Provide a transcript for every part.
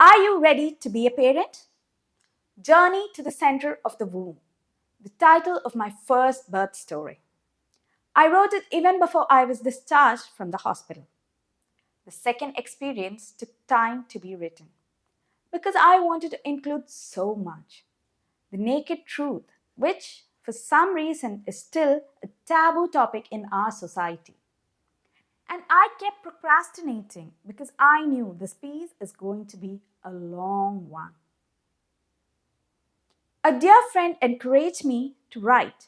Are you ready to be a parent? Journey to the Center of the Womb, the title of my first birth story. I wrote it even before I was discharged from the hospital. The second experience took time to be written because I wanted to include so much. The naked truth, which for some reason is still a taboo topic in our society. And I kept procrastinating because I knew this piece is going to be a long one. A dear friend encouraged me to write,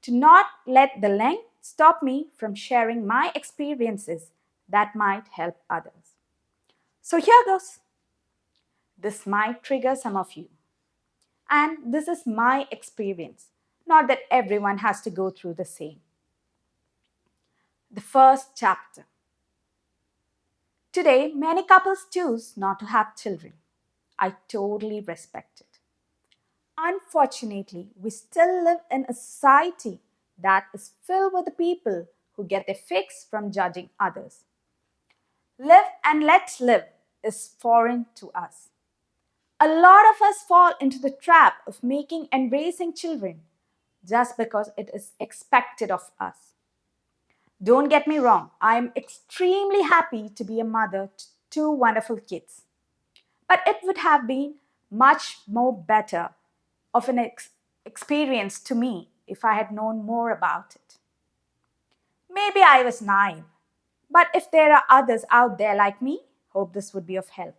to not let the length stop me from sharing my experiences that might help others. So here goes. This might trigger some of you. And this is my experience, not that everyone has to go through the same. The first chapter. Today, many couples choose not to have children. I totally respect it. Unfortunately, we still live in a society that is filled with the people who get their fix from judging others. Live and let live is foreign to us. A lot of us fall into the trap of making and raising children just because it is expected of us. Don't get me wrong, I am extremely happy to be a mother to two wonderful kids. But it would have been much more better of an experience to me if I had known more about it. Maybe I was naive, but if there are others out there like me, hope this would be of help.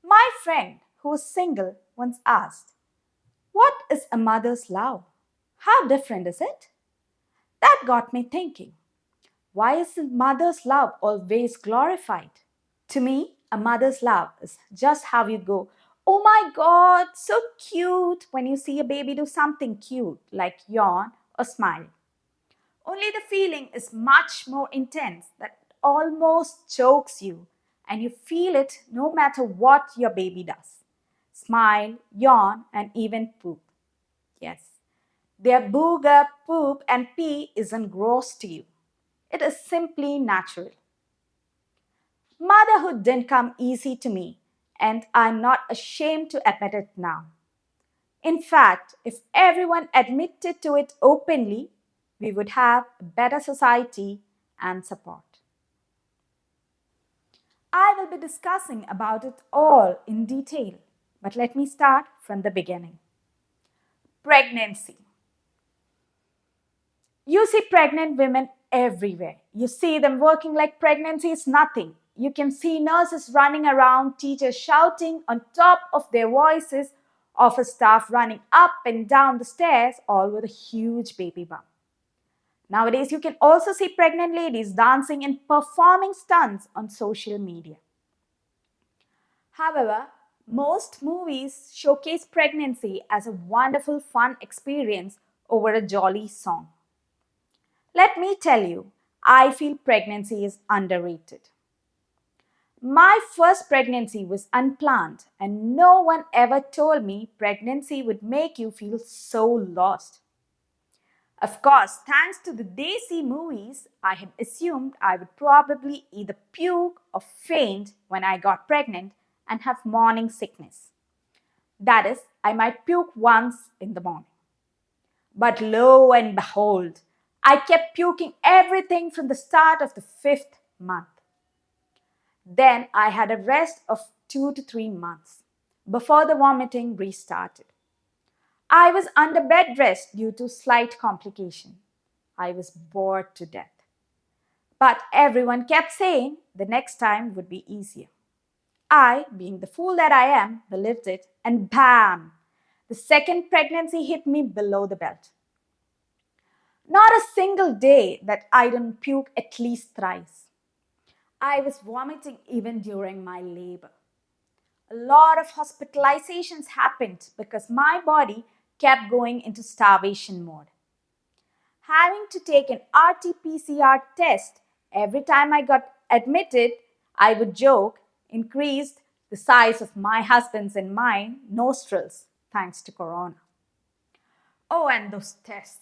My friend who was single once asked, "What is a mother's love? How different is it?" That got me thinking, why is a mother's love always glorified? To me, a mother's love is just how you go, "Oh my God, so cute," when you see a baby do something cute like yawn or smile. Only the feeling is much more intense that almost chokes you, and you feel it no matter what your baby does. Smile, yawn, and even poop. Yes, their booger, poop, and pee isn't gross to you. It is simply natural. Motherhood didn't come easy to me, and I'm not ashamed to admit it now. In fact, if everyone admitted to it openly, we would have a better society and support. I will be discussing about it all in detail, but let me start from the beginning. Pregnancy. You see pregnant women everywhere. You see them working like pregnancy is nothing. You can see nurses running around, teachers shouting on top of their voices, office staff running up and down the stairs, all with a huge baby bump. Nowadays, you can also see pregnant ladies dancing and performing stunts on social media. However, most movies showcase pregnancy as a wonderful, fun experience over a jolly song. Let me tell you, I feel pregnancy is underrated. My first pregnancy was unplanned, and no one ever told me pregnancy would make you feel so lost. Of course, thanks to the Desi movies, I had assumed I would probably either puke or faint when I got pregnant and have morning sickness. That is, I might puke once in the morning. But lo and behold, I kept puking everything from the start of the 5th month. Then I had a rest of 2 to 3 months before the vomiting restarted. I was under bed rest due to slight complication. I was bored to death. But everyone kept saying the next time would be easier. I, being the fool that I am, believed it, and bam! The second pregnancy hit me below the belt. Not a single day that I didn't puke at least thrice. I was vomiting even during my labor. A lot of hospitalizations happened because my body kept going into starvation mode. Having to take an RT-PCR test every time I got admitted, I would joke, increased the size of my husband's and mine nostrils thanks to Corona. Oh, and those tests.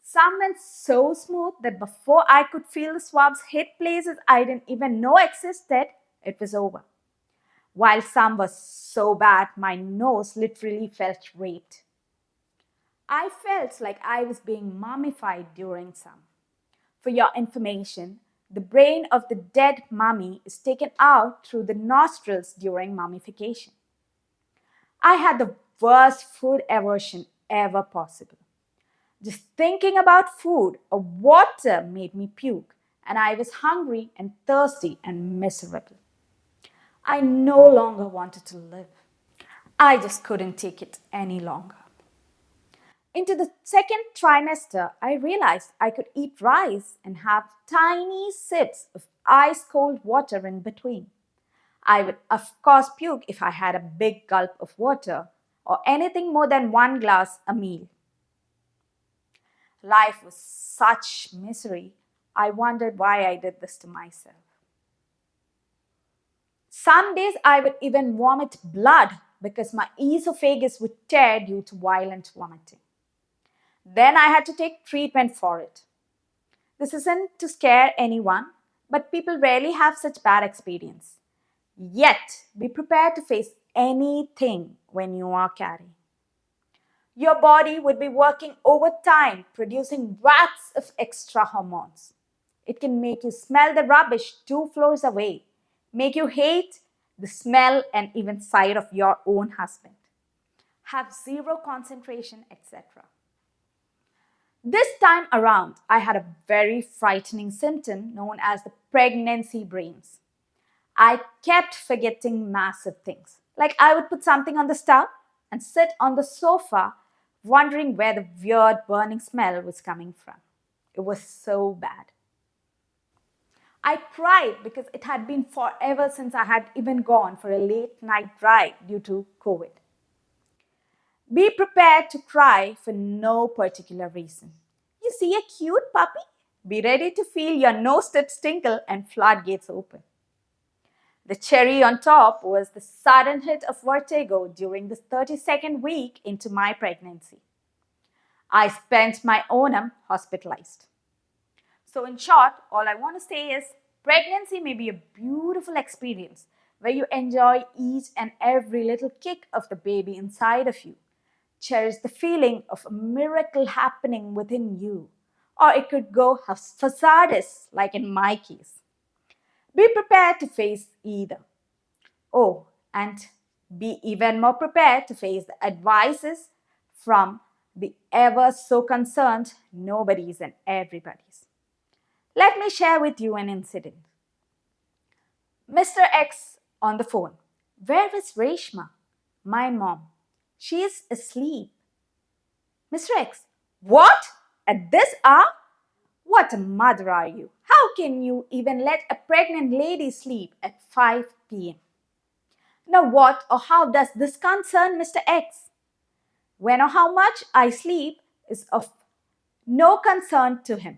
Some went so smooth that before I could feel the swabs hit places I didn't even know existed, it was over. While some were so bad, my nose literally felt raped. I felt like I was being mummified during some. For your information, the brain of the dead mummy is taken out through the nostrils during mummification. I had the worst food aversion ever possible. Just thinking about food or water made me puke, and I was hungry and thirsty and miserable. I no longer wanted to live. I just couldn't take it any longer. Into the second trimester, I realized I could eat rice and have tiny sips of ice cold water in between. I would, of course, puke if I had a big gulp of water or anything more than one glass a meal. Life was such misery, I wondered why I did this to myself. Some days I would even vomit blood because my esophagus would tear due to violent vomiting. Then I had to take treatment for it. This isn't to scare anyone, but people rarely have such bad experience. Yet, be prepared to face anything when you are carrying. Your body would be working overtime, producing vats of extra hormones. It can make you smell the rubbish 2 floors away, make you hate the smell and even sight of your own husband, have zero concentration, etc. This time around, I had a very frightening symptom known as the pregnancy brains. I kept forgetting massive things. Like I would put something on the stove and sit on the sofa wondering where the weird burning smell was coming from. It was so bad. I cried because it had been forever since I had even gone for a late night drive due to COVID. Be prepared to cry for no particular reason. You see a cute puppy? Be ready to feel your nose tips tinkle and floodgates open. The cherry on top was the sudden hit of vertigo during the 32nd week into my pregnancy. I spent my Onam hospitalized. So in short, all I want to say is pregnancy may be a beautiful experience where you enjoy each and every little kick of the baby inside of you. Cherish the feeling of a miracle happening within you. Or it could go facades, like in my case. Be prepared to face either. Oh, and be even more prepared to face the advices from the ever so concerned nobodies and everybody's. Let me share with you an incident. Mr. X on the phone. Where is Reshma? My mom. She is asleep. Mr. X. What? At this hour? What a mother are you? How can you even let a pregnant lady sleep at 5 p.m.? Now what or how does this concern Mr. X? When or how much I sleep is of no concern to him.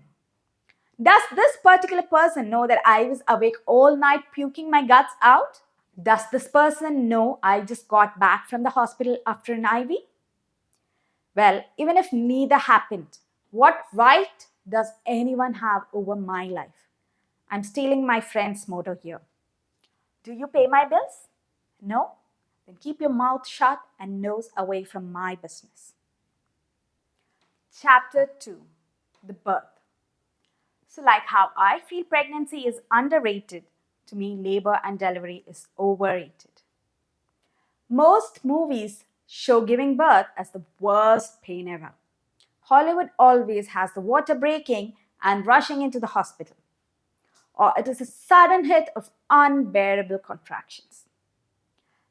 Does this particular person know that I was awake all night puking my guts out? Does this person know I just got back from the hospital after an IV? Well, even if neither happened, what right does anyone have over my life? I'm stealing my friend's motto here. Do you pay my bills? No? Then keep your mouth shut and nose away from my business. Chapter 2. The Birth. So like how I feel pregnancy is underrated, to me labor and delivery is overrated. Most movies show giving birth as the worst pain ever. Hollywood always has the water breaking and rushing into the hospital. Or it is a sudden hit of unbearable contractions.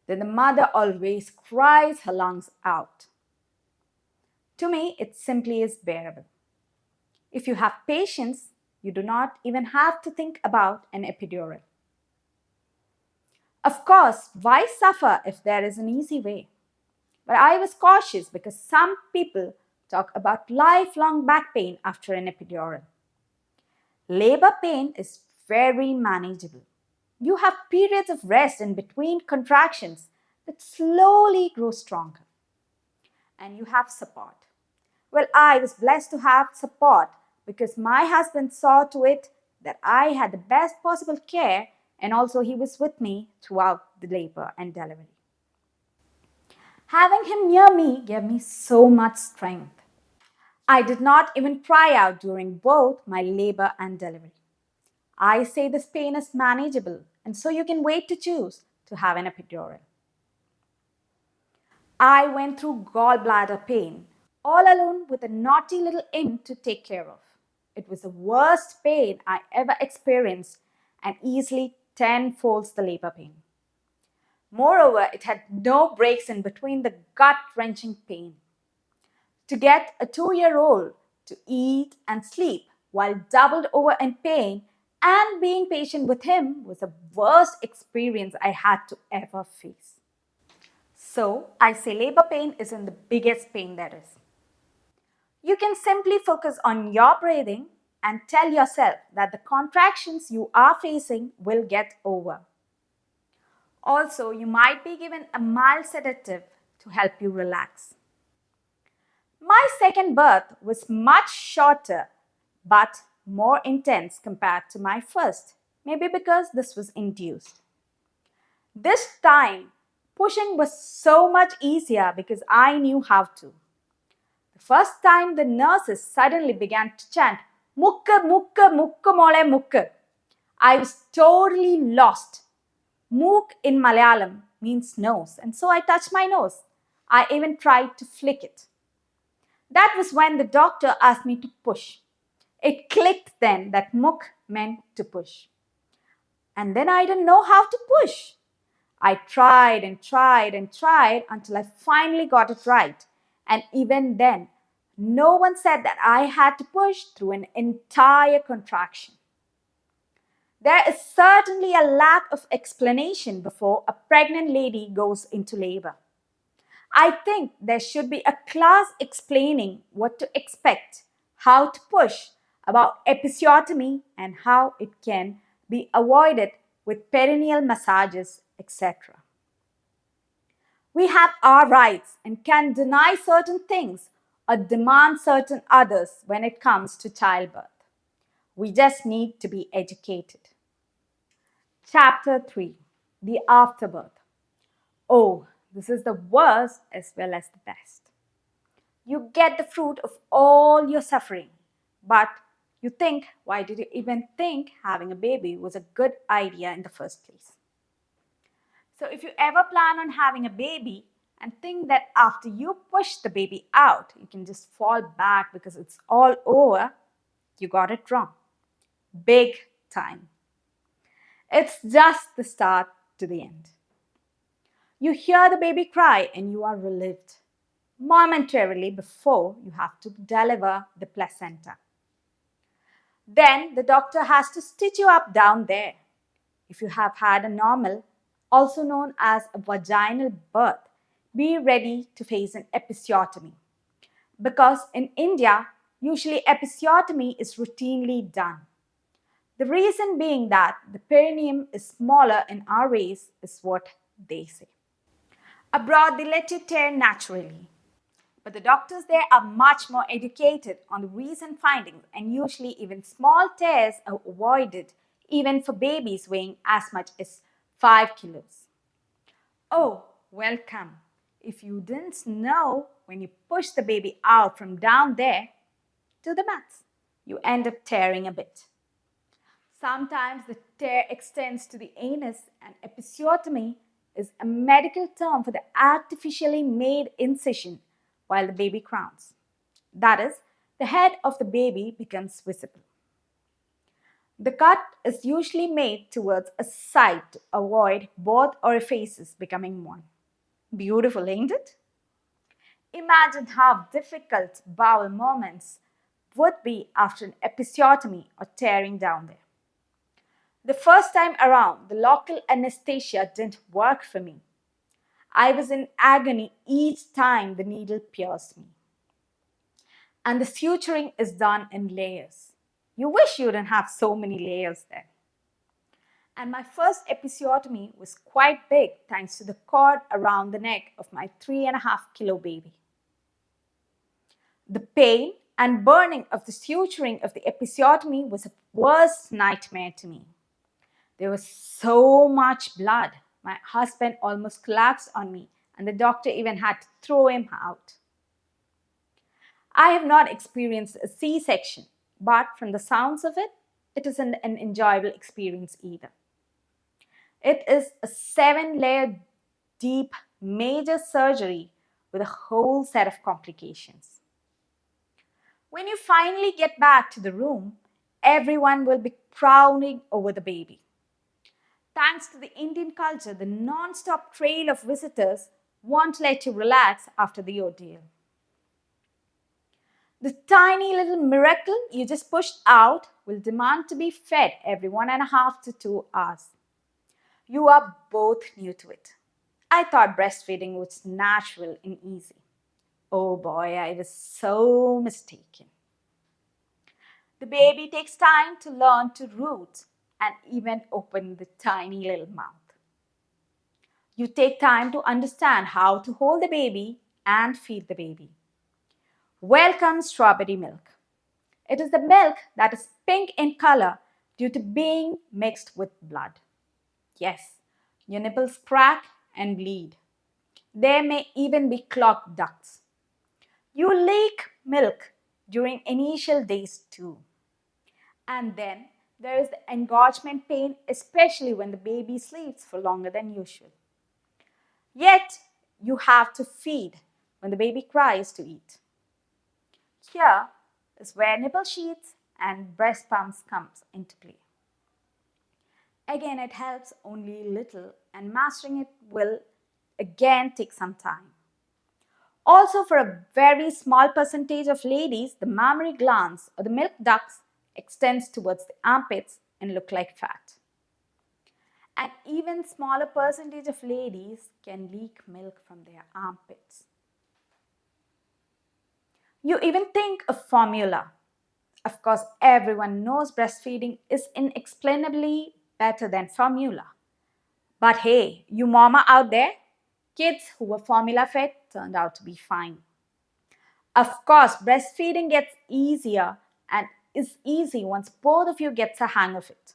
Then the mother always cries her lungs out. To me, it simply is bearable. If you have patience, you do not even have to think about an epidural. Of course, why suffer if there is an easy way? But I was cautious because some people talk about lifelong back pain after an epidural. Labor pain is very manageable. You have periods of rest in between contractions that slowly grow stronger. And you have support. Well, I was blessed to have support because my husband saw to it that I had the best possible care and also he was with me throughout the labor and delivery. Having him near me gave me so much strength. I did not even cry out during both my labor and delivery. I say this pain is manageable, and so you can wait to choose to have an epidural. I went through gallbladder pain, all alone with a naughty little imp to take care of. It was the worst pain I ever experienced and easily tenfolds the labor pain. Moreover, it had no breaks in between the gut-wrenching pain. To get a 2-year-old to eat and sleep while doubled over in pain and being patient with him was the worst experience I had to ever face. So, I say labor pain isn't the biggest pain there is. You can simply focus on your breathing and tell yourself that the contractions you are facing will get over. Also, you might be given a mild sedative to help you relax. My second birth was much shorter but more intense compared to my first, maybe because this was induced. This time, pushing was so much easier because I knew how to. The first time the nurses suddenly began to chant, Mukka, Mukka, Mukka Mole Mukka. I was totally lost. Mook in Malayalam means nose, and so I touched my nose. I even tried to flick it. That was when the doctor asked me to push. It clicked then that Muk meant to push. And then I didn't know how to push. I tried and tried and tried until I finally got it right. And even then, no one said that I had to push through an entire contraction. There is certainly a lack of explanation before a pregnant lady goes into labor. I think there should be a class explaining what to expect, how to push, about episiotomy, and how it can be avoided with perineal massages, etc. We have our rights and can deny certain things or demand certain others when it comes to childbirth. We just need to be educated. Chapter 3: The Afterbirth. Oh, this is the worst as well as the best. You get the fruit of all your suffering, but you think, why did you even think having a baby was a good idea in the first place? So, if you ever plan on having a baby and think that after you push the baby out, you can just fall back because it's all over, you got it wrong. Big time. It's just the start to the end. You hear the baby cry and you are relieved momentarily before you have to deliver the placenta. Then the doctor has to stitch you up down there. If you have had a normal, also known as a vaginal birth, be ready to face an episiotomy. Because in India, usually episiotomy is routinely done. The reason being that the perineum is smaller in our race is what they say. Abroad, they let you tear naturally. But the doctors there are much more educated on the recent findings, and usually even small tears are avoided even for babies weighing as much as 5 kilos. Oh, welcome. If you didn't know, when you push the baby out from down there to the max, you end up tearing a bit. Sometimes the tear extends to the anus, and episiotomy is a medical term for the artificially made incision while the baby crowns. That is, the head of the baby becomes visible. The cut is usually made towards a side to avoid both orifices becoming one. Beautiful, ain't it? Imagine how difficult bowel movements would be after an episiotomy or tearing down there. The first time around, the local anesthesia didn't work for me. I was in agony each time the needle pierced me. And the suturing is done in layers. You wish you didn't have so many layers there. And my first episiotomy was quite big thanks to the cord around the neck of my 3.5-kilo baby. The pain and burning of the suturing of the episiotomy was a worst nightmare to me. There was so much blood. My husband almost collapsed on me, and the doctor even had to throw him out. I have not experienced a C section, but from the sounds of it, it isn't an enjoyable experience either. It is a 7-layer deep major surgery with a whole set of complications. When you finally get back to the room, everyone will be crowning over the baby. Thanks to the Indian culture, the non stop trail of visitors won't let you relax after the ordeal. The tiny little miracle you just pushed out will demand to be fed every 1.5 to 2 hours. You are both new to it. I thought breastfeeding was natural and easy. Oh boy, I was so mistaken. The baby takes time to learn to root and even open the tiny little mouth. You take time to understand how to hold the baby and feed the baby. Welcome, strawberry milk. It is the milk that is pink in color due to being mixed with blood. Yes, your nipples crack and bleed. There may even be clogged ducts. You leak milk during initial days too. And then there is the engorgement pain, especially when the baby sleeps for longer than usual. Yet, you have to feed when the baby cries to eat. Here is where nipple sheaths and breast pumps comes into play. Again, it helps only little, and mastering it will again take some time. Also, for a very small percentage of ladies, the mammary glands or the milk ducts extends towards the armpits and look like fat. An even smaller percentage of ladies can leak milk from their armpits. You even think of formula. Of course, everyone knows breastfeeding is inexplicably better than formula. But hey, you mama out there, kids who were formula fed turned out to be fine. Of course, breastfeeding gets easier and is easy once both of you get a hang of it.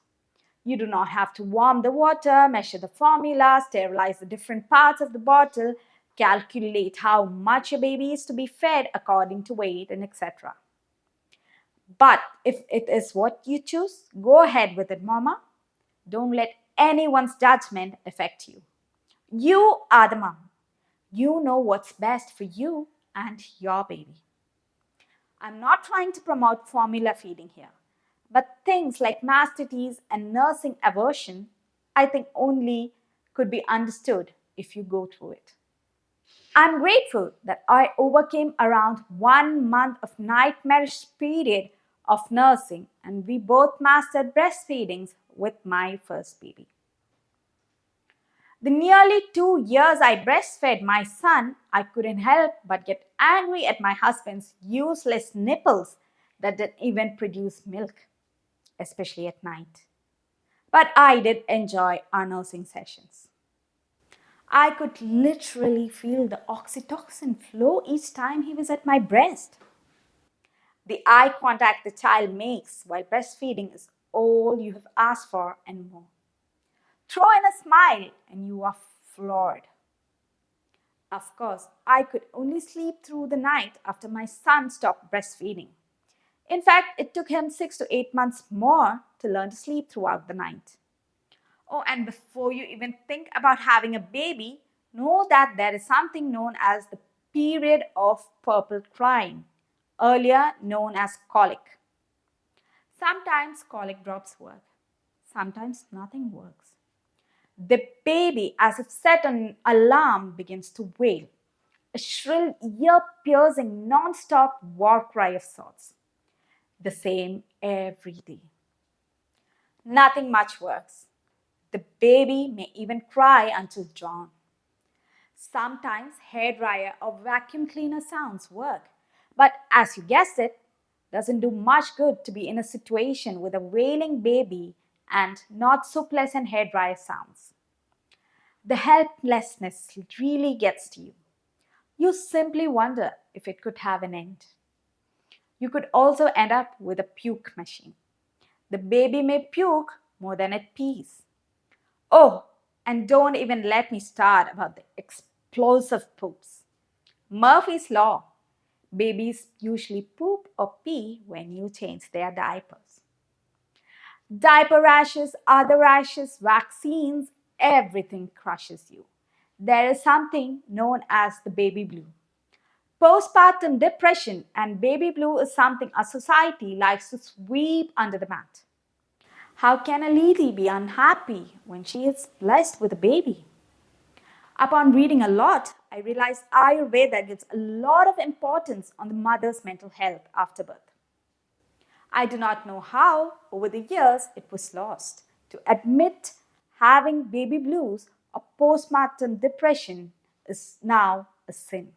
You do not have to warm the water, measure the formula, sterilize the different parts of the bottle, calculate how much your baby is to be fed according to weight, and etc. But if it is what you choose, go ahead with it, mama. Don't let anyone's judgment affect you. You are the mom. You know what's best for you and your baby. I'm not trying to promote formula feeding here, but things like mastitis and nursing aversion, I think only could be understood if you go through it. I'm grateful that I overcame around 1 month of nightmarish period of nursing, and we both mastered breastfeedings with my first baby. The nearly 2 years I breastfed my son, I couldn't help but get angry at my husband's useless nipples that didn't even produce milk, especially at night. But I did enjoy our nursing sessions. I could literally feel the oxytocin flow each time he was at my breast. The eye contact the child makes while breastfeeding is all you have asked for and more. Throw in a smile and you are floored. Of course, I could only sleep through the night after my son stopped breastfeeding. In fact, it took him 6 to 8 months more to learn to sleep throughout the night. Oh, and before you even think about having a baby, know that there is something known as the period of purple crying, earlier known as colic. Sometimes colic drops work, sometimes nothing works. The baby, as if set on an alarm, begins to wail, a shrill, ear-piercing, non-stop war cry of sorts. The same every day. Nothing much works. The baby may even cry until dawn. Sometimes hairdryer or vacuum cleaner sounds work, but as you guessed it, doesn't do much good to be in a situation with a wailing baby and not so pleasant hairdryer sounds. The helplessness really gets to you. You simply wonder if it could have an end. You could also end up with a puke machine. The baby may puke more than it pees. Oh, and don't even let me start about the explosive poops. Murphy's Law. Babies usually poop or pee when you change their diapers. Diaper rashes, other rashes, vaccines, everything crushes you. There is something known as the baby blue. Postpartum depression and baby blue is something our society likes to sweep under the mat. How can a lady be unhappy when she is blessed with a baby? Upon reading a lot, I realized Ayurveda gives a lot of importance on the mother's mental health after birth. I do not know how, over the years, it was lost. To admit having baby blues or postpartum depression is now a sin.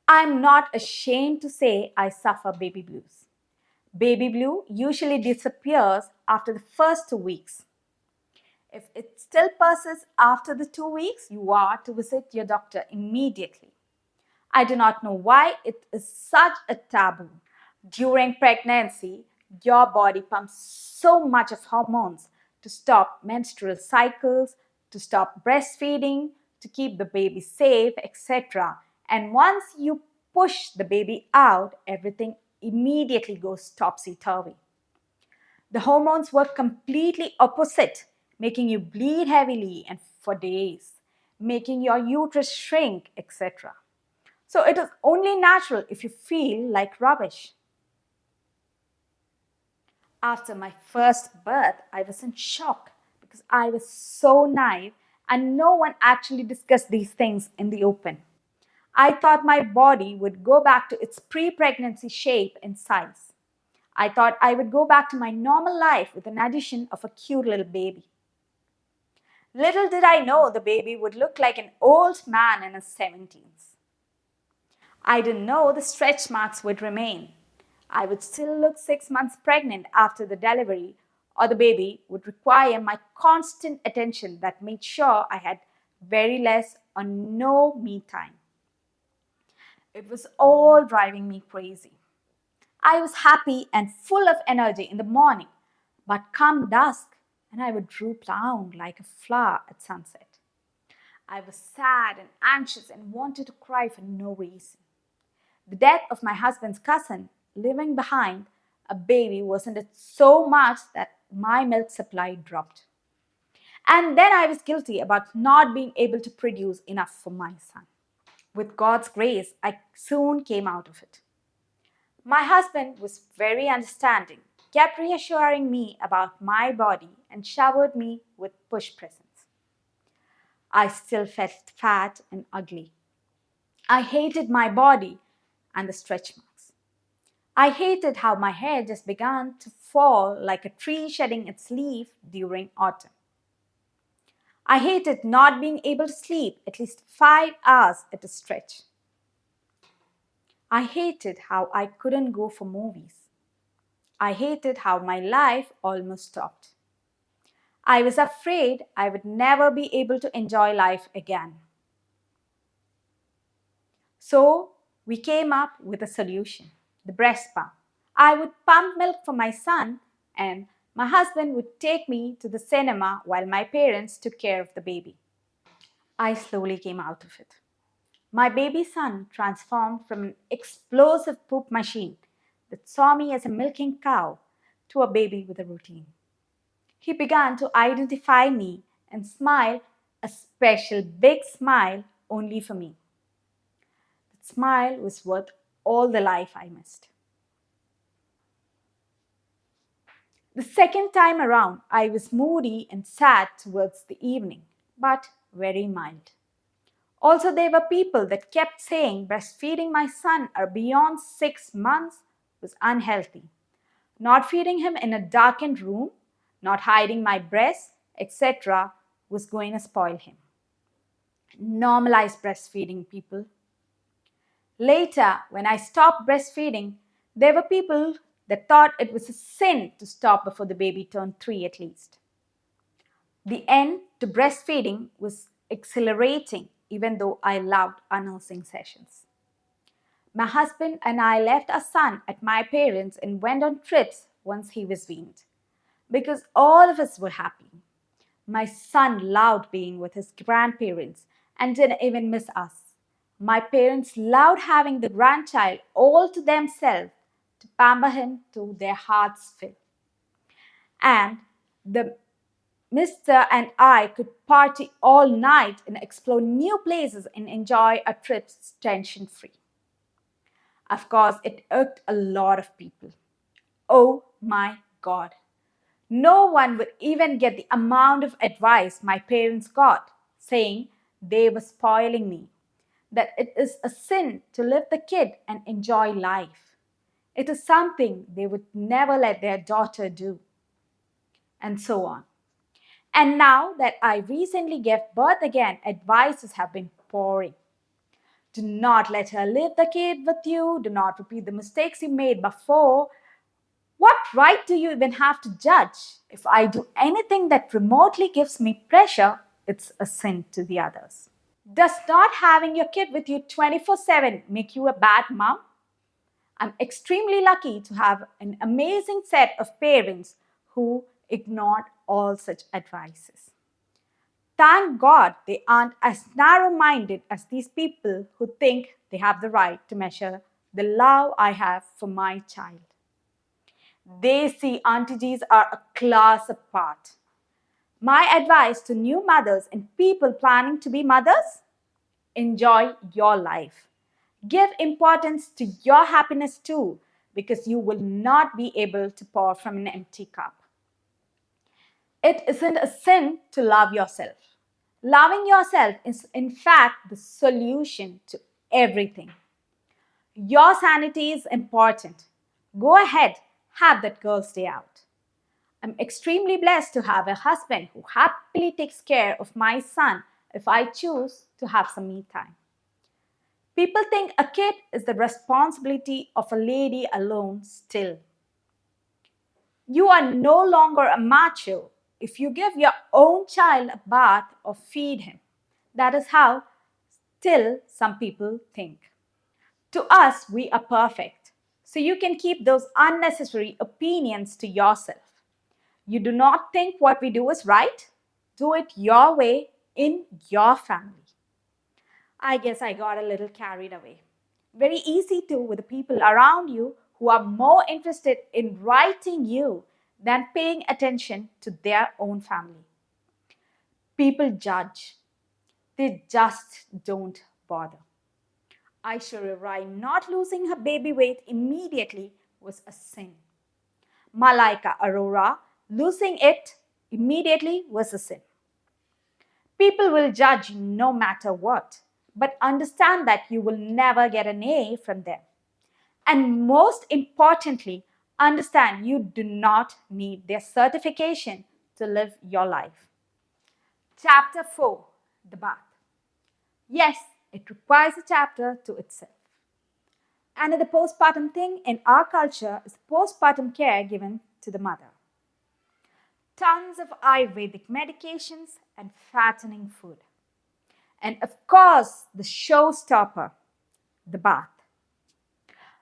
I'm not ashamed to say I suffer baby blues. Baby blue usually disappears after the first 2 weeks. If it still persists after the 2 weeks, you are to visit your doctor immediately. I do not know why it is such a taboo. During pregnancy, your body pumps so much of hormones to stop menstrual cycles, to stop breastfeeding, to keep the baby safe, etc. And once you push the baby out, everything immediately goes topsy-turvy. The hormones work completely opposite, making you bleed heavily and for days, making your uterus shrink, etc. So it is only natural if you feel like rubbish. After my first birth, I was in shock because I was so naive and no one actually discussed these things in the open. I thought my body would go back to its pre-pregnancy shape and size. I thought I would go back to my normal life with an addition of a cute little baby. Little did I know the baby would look like an old man in his 70s. I didn't know the stretch marks would remain. I would still look 6 months pregnant after the delivery, or the baby would require my constant attention that made sure I had very less or no me time. It was all driving me crazy. I was happy and full of energy in the morning, but come dusk, and I would droop down like a flower at sunset. I was sad and anxious and wanted to cry for no reason. The death of my husband's cousin, leaving behind a baby, worsened it so much that my milk supply dropped. And then I was guilty about not being able to produce enough for my son. With God's grace, I soon came out of it. My husband was very understanding, kept reassuring me about my body, and showered me with push presents. I still felt fat and ugly. I hated my body and the stretch marks. I hated how my hair just began to fall like a tree shedding its leaf during autumn. I hated not being able to sleep at least 5 hours at a stretch. I hated how I couldn't go for movies. I hated how my life almost stopped. I was afraid I would never be able to enjoy life again. So we came up with a solution, the breast pump. I would pump milk for my son, and my husband would take me to the cinema while my parents took care of the baby. I slowly came out of it. My baby son transformed from an explosive poop machine that saw me as a milking cow to a baby with a routine. He began to identify me and smile a special big smile only for me. That smile was worth all the life I missed. The second time around, I was moody and sad towards the evening, but very mild. Also, there were people that kept saying breastfeeding my son beyond 6 months was unhealthy. Not feeding him in a darkened room, not hiding my breast, etc., was going to spoil him. Normalize breastfeeding, people. Later, when I stopped breastfeeding, there were people that thought it was a sin to stop before the baby turned 3 at least. The end to breastfeeding was exhilarating, even though I loved our nursing sessions. My husband and I left our son at my parents' and went on trips once he was weaned. because all of us were happy. My son loved being with his grandparents and didn't even miss us. My parents loved having the grandchild all to themselves to pamper him to their heart's fill. And the Mr. and I could party all night and explore new places and enjoy our trips tension free. Of course, it irked a lot of people. Oh my God. No one would even get the amount of advice my parents got, saying they were spoiling me, that it is a sin to leave the kid and enjoy life. It is something they would never let their daughter do, and so on. And now that I recently gave birth again, advices have been pouring. Do not let her leave the kid with you. Do not repeat the mistakes you made before. What right do you even have to judge? If I do anything that remotely gives me pressure, it's a sin to the others. Does not having your kid with you 24/7 make you a bad mom? I'm extremely lucky to have an amazing set of parents who ignored all such advices. Thank God they aren't as narrow minded as these people who think they have the right to measure the love I have for my child. They see aunties are a class apart. My advice to new mothers and people planning to be mothers: enjoy your life. Give importance to your happiness too, because you will not be able to pour from an empty cup. It isn't a sin to love yourself. Loving yourself is, in fact, the solution to everything. Your sanity is important. Go ahead, have that girl's day out. I'm extremely blessed to have a husband who happily takes care of my son if I choose to have some me time. People think a kid is the responsibility of a lady alone still. You are no longer a macho if you give your own child a bath or feed him. That is how still some people think. To us, we are perfect. So you can keep those unnecessary opinions to yourself. You do not think what we do is right? Do it your way in your family. I guess I got a little carried away. Very easy to with the people around you who are more interested in writing you than paying attention to their own family. People judge, they just don't bother. Aishwarya Rai not losing her baby weight immediately was a sin. Malaika Arora losing it immediately was a sin. People will judge you no matter what, but understand that you will never get an A from them. And most importantly, understand you do not need their certification to live your life. Chapter 4: The Bath. Yes, it requires a chapter to itself. Another postpartum thing in our culture is postpartum care given to the mother. Tons of Ayurvedic medications and fattening food. And of course, the showstopper, the bath.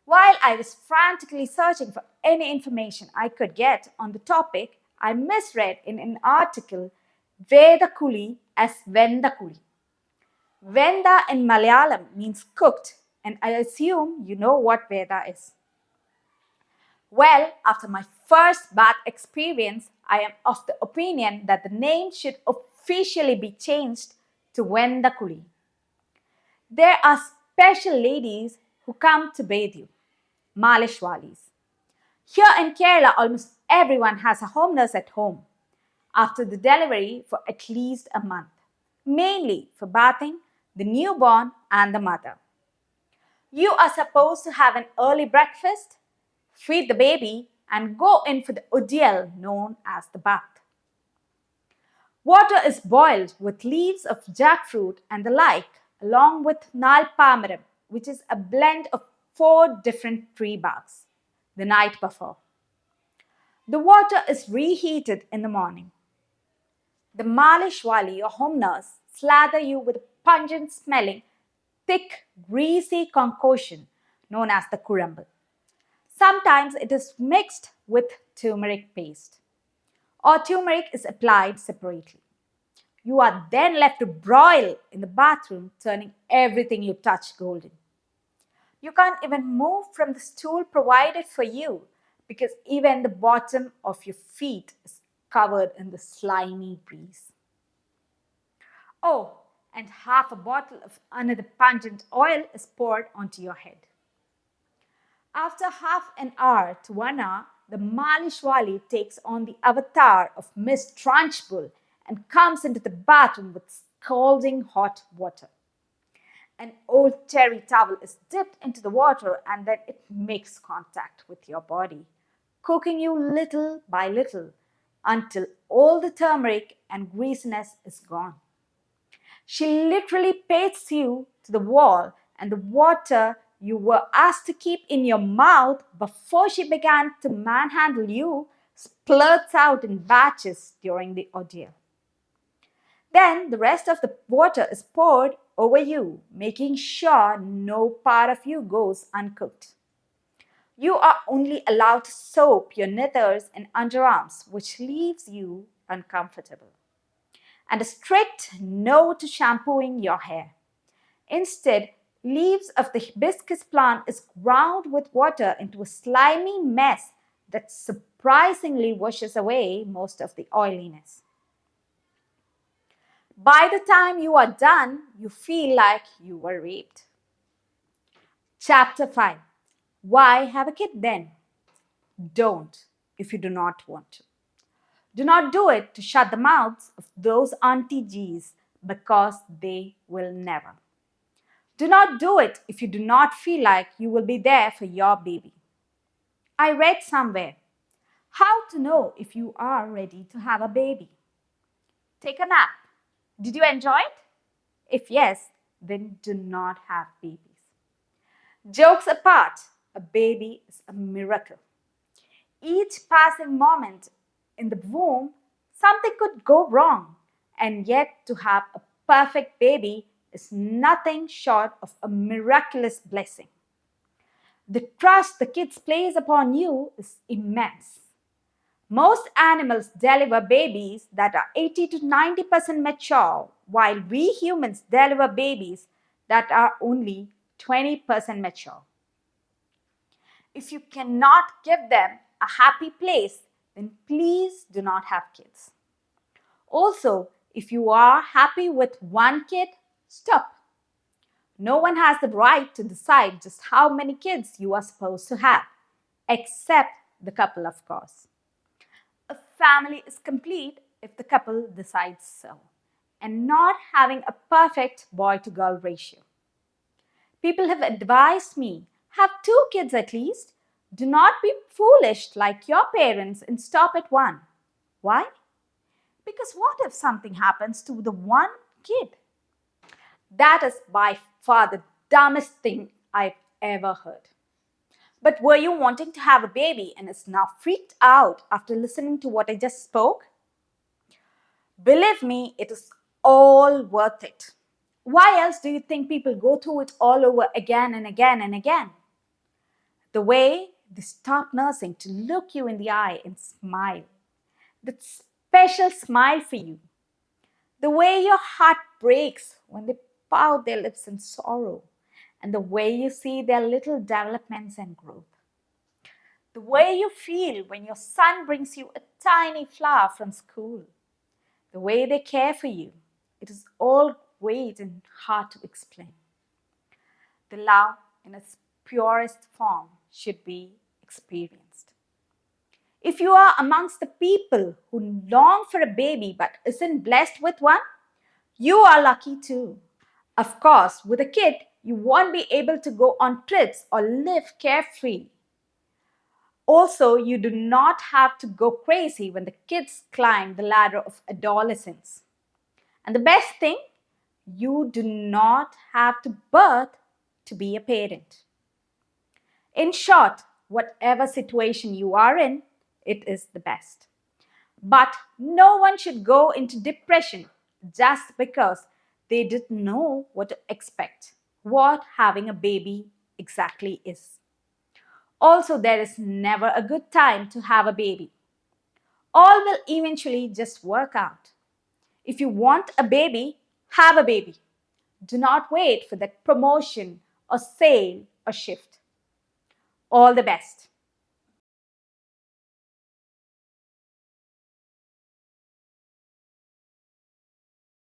While I was frantically searching for any information I could get on the topic, I misread in an article Veda Kuli as Venda Kuli. Venda in Malayalam means cooked, and I assume you know what Veda is. Well, after my first bath experience, I am of the opinion that the name should officially be changed to Venda Kuli. There are special ladies who come to bathe you, Malishwalis. Here in Kerala, almost everyone has a home nurse at home after the delivery for at least a month, mainly for bathing the newborn and the mother. You are supposed to have an early breakfast, feed the baby, and go in for the udyal known as the bath. Water is boiled with leaves of jackfruit and the like, along with nalpamaram, which is a blend of 4 different tree barks, the night before. The water is reheated in the morning. The Malishwali or home nurse slather you with a pungent smelling, thick, greasy concoction known as the kurambal. Sometimes it is mixed with turmeric paste. or turmeric is applied separately. You are then left to broil in the bathroom, turning everything you touch golden. You can't even move from the stool provided for you because even the bottom of your feet is covered in the slimy grease. Oh, and half a bottle of another pungent oil is poured onto your head. After half an hour to 1 hour, the Malishwali takes on the avatar of Miss Trunchbull and comes into the bathroom with scalding hot water. An old terry towel is dipped into the water and then it makes contact with your body, cooking you little by little until all the turmeric and greasiness is gone. She literally pastes you to the wall, and the water you were asked to keep in your mouth before she began to manhandle you splurts out in batches during the ordeal. Then the rest of the water is poured over you, making sure no part of you goes uncooked. You are only allowed to soap your nithers and underarms, which leaves you uncomfortable. And a strict no to shampooing your hair. Instead, leaves of the hibiscus plant is ground with water into a slimy mess that surprisingly washes away most of the oiliness. By the time you are done, you feel like you were raped. Chapter 5. Why have a kid then? Don't if you do not want to. Do not do it to shut the mouths of those auntie G's because they will never. Do not do it if you do not feel like you will be there for your baby. I read somewhere how to know if you are ready to have a baby. Take a nap. Did you enjoy it? If yes, then do not have babies. Jokes apart, a baby is a miracle. Each passing moment in the womb, something could go wrong, and yet to have a perfect baby is nothing short of a miraculous blessing. The trust the kids place upon you is immense. Most animals deliver babies that are 80 to 90% mature, while we humans deliver babies that are only 20% mature. If you cannot give them a happy place, then please do not have kids. Also, if you are happy with one kid, stop. No one has the right to decide just how many kids you are supposed to have, except the couple, of course. A family is complete if the couple decides so, and not having a perfect boy to girl ratio. People have advised me, have 2 kids at least. Do not be foolish like your parents and stop at one. Why? Because what if something happens to the one kid? That is by far the dumbest thing I've ever heard. But were you wanting to have a baby and is now freaked out after listening to what I just spoke? Believe me, it is all worth it. Why else do you think people go through it all over again and again and again? The way they stop nursing to look you in the eye and smile. That special smile for you. The way your heart breaks when they pout their lips in sorrow. And the way you see their little developments and growth. The way you feel when your son brings you a tiny flower from school. The way they care for you. It is all great and hard to explain. The love in its purest form should be experienced. If you are amongst the people who long for a baby but isn't blessed with one, you are lucky too. Of course, with a kid, you won't be able to go on trips or live carefree. Also, you do not have to go crazy when the kids climb the ladder of adolescence. And the best thing, you do not have to birth to be a parent. In short, whatever situation you are in, it is the best. But no one should go into depression just because they didn't know what to expect, what having a baby exactly is. Also, there is never a good time to have a baby. All will eventually just work out. If you want a baby, have a baby. Do not wait for that promotion or sale or shift. All the best.